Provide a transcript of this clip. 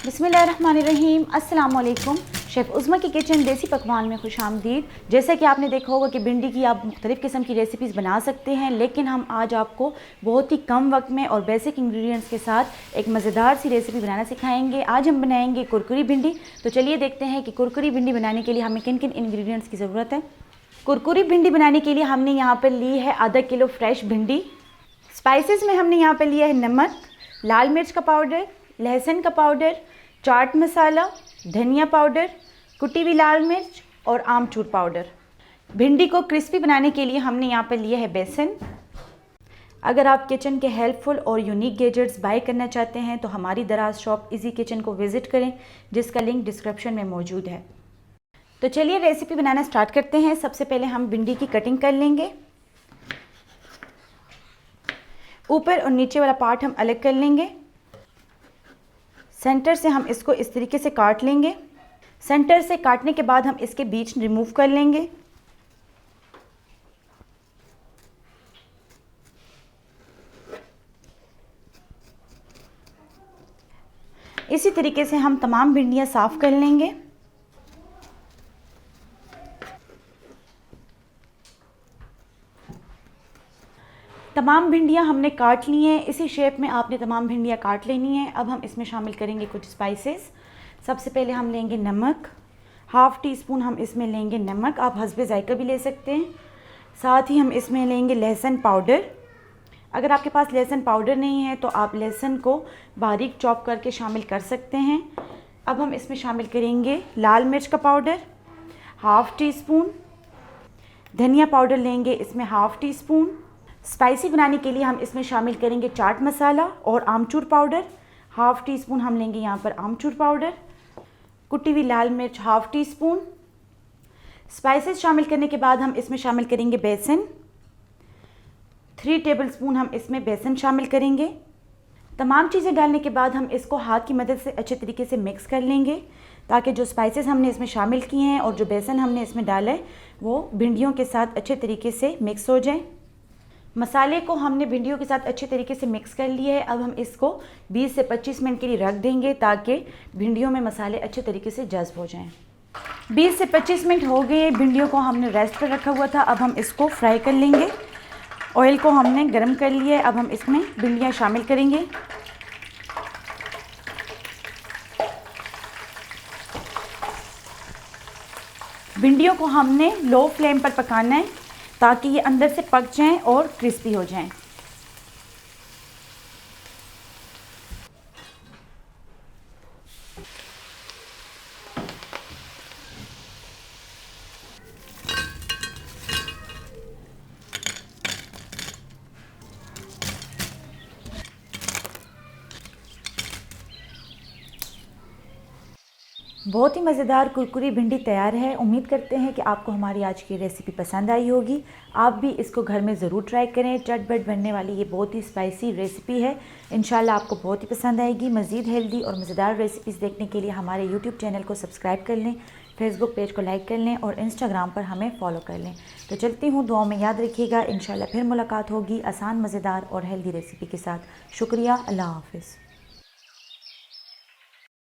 बिस्मिल्लाहिर्रहमानिर्रहीम। अस्सलाम वालेकुम। शेफ़ उज़्मा की किचन देसी पकवान में खुशामदीद। जैसा कि आपने देखा होगा कि भिंडी की आप मुख्तलिफ़ किस्म की रेसिपीज़ बना सकते हैं, लेकिन हम आज आपको बहुत ही कम वक्त में और बेसिक इंग्रेडिएंट्स के साथ एक मज़ेदार सी रेसिपी बनाना सिखाएंगे। आज हम बनाएंगे कुरकुरी भिंडी। तो चलिए देखते हैं कि कुरकुरी भिंडी बनाने के लिए हमें किन किन इंग्रेडिएंट्स की ज़रूरत है। कुरकुरी भिंडी बनाने के लिए हमने यहाँ पर ली है आधा किलो फ्रेश भिंडी। स्पाइसेस में हमने यहाँ पर लिया है नमक, लाल मिर्च का पाउडर, लहसुन का पाउडर, चाट मसाला, धनिया पाउडर, कुटी हुई लाल मिर्च और आमचूर पाउडर। भिंडी को क्रिस्पी बनाने के लिए हमने यहाँ पर लिया है बेसन। अगर आप किचन के हेल्पफुल और यूनिक गैजेट्स बाय करना चाहते हैं तो हमारी दराज शॉप इजी किचन को विज़िट करें, जिसका लिंक डिस्क्रिप्शन में मौजूद है। तो चलिए रेसिपी बनाना स्टार्ट करते हैं। सबसे पहले हम भिंडी की कटिंग कर लेंगे। ऊपर और नीचे वाला पार्ट हम अलग कर लेंगे। सेंटर से हम इसको इस तरीके से काट लेंगे। सेंटर से काटने के बाद हम इसके बीच रिमूव कर लेंगे। इसी तरीके से हम तमाम भिंडियाँ साफ़ कर लेंगे। तमाम भिंडियाँ हमने काट ली हैं। इसी शेप में आपने तमाम भिंडियाँ काट लेनी हैं। अब हम इसमें शामिल करेंगे कुछ स्पाइसेस। सबसे पहले हम लेंगे नमक, हाफ़ टी स्पून हम इसमें लेंगे नमक, आप हस्बे ज़ायका भी ले सकते हैं। साथ ही हम इसमें लेंगे लहसुन पाउडर। अगर आपके पास लहसुन पाउडर नहीं है तो आप लहसुन को बारीक चॉप करके शामिल कर सकते हैं। अब हम इसमें शामिल करेंगे लाल मिर्च का पाउडर, हाफ़ टी स्पून। धनिया पाउडर लेंगे इसमें हाफ़ टी स्पून। स्पाइसी बनाने के लिए हम इसमें शामिल करेंगे चाट मसाला और आमचूर पाउडर, हाफ़ टी स्पून हम लेंगे यहाँ पर आमचूर पाउडर। कुटी हुई लाल मिर्च हाफ़ टी स्पून। स्पाइसेस शामिल करने के बाद हम इसमें शामिल करेंगे बेसन। 3 टेबलस्पून हम इसमें बेसन शामिल करेंगे। तमाम चीज़ें डालने के बाद हम इसको हाथ की मदद से अच्छे तरीके से मिक्स कर लेंगे, ताकि जो स्पाइसेस हमने इसमें शामिल किए हैं और जो बेसन हमने इसमें डाला है वो भिंडियों के साथ अच्छे तरीके से मिक्स हो जाए। मसाले को हमने भिंडियों के साथ अच्छे तरीके से मिक्स कर लिया है। अब हम इसको 20 से 25 मिनट के लिए रख देंगे, ताकि भिंडियों में मसाले अच्छे तरीके से जज़्ब हो जाएं। 20 से 25 मिनट हो गए, भिंडियों को हमने रेस्ट पर रखा हुआ था। अब हम इसको फ्राई कर लेंगे। ऑयल को हमने गर्म कर लिया है। अब हम इसमें भिंडियाँ शामिल करेंगे। भिंडियों को हमने लो फ्लेम पर पकाना है, ताकि ये अंदर से पक जाएं और क्रिस्पी हो जाएं। बहुत ही मज़ेदार कुरकुरी भिंडी तैयार है। उम्मीद करते हैं कि आपको हमारी आज की रेसिपी पसंद आई होगी। आप भी इसको घर में ज़रूर ट्राई करें। चटपट बनने वाली ये बहुत ही स्पाइसी रेसिपी है। इंशाल्लाह आपको बहुत ही पसंद आएगी। मज़ीद हेल्दी और मज़ेदार रेसिपीज़ देखने के लिए हमारे यूट्यूब चैनल को सब्सक्राइब कर लें, फेसबुक पेज को लाइक कर लें और इंस्टाग्राम पर हमें फॉलो कर लें। तो चलती हूँ, दुआओं में याद रखिएगा। इंशाल्लाह फिर मुलाकात होगी आसान, मज़ेदार और हेल्दी रेसिपी के साथ। शुक्रिया। अल्लाह हाफ़िज़।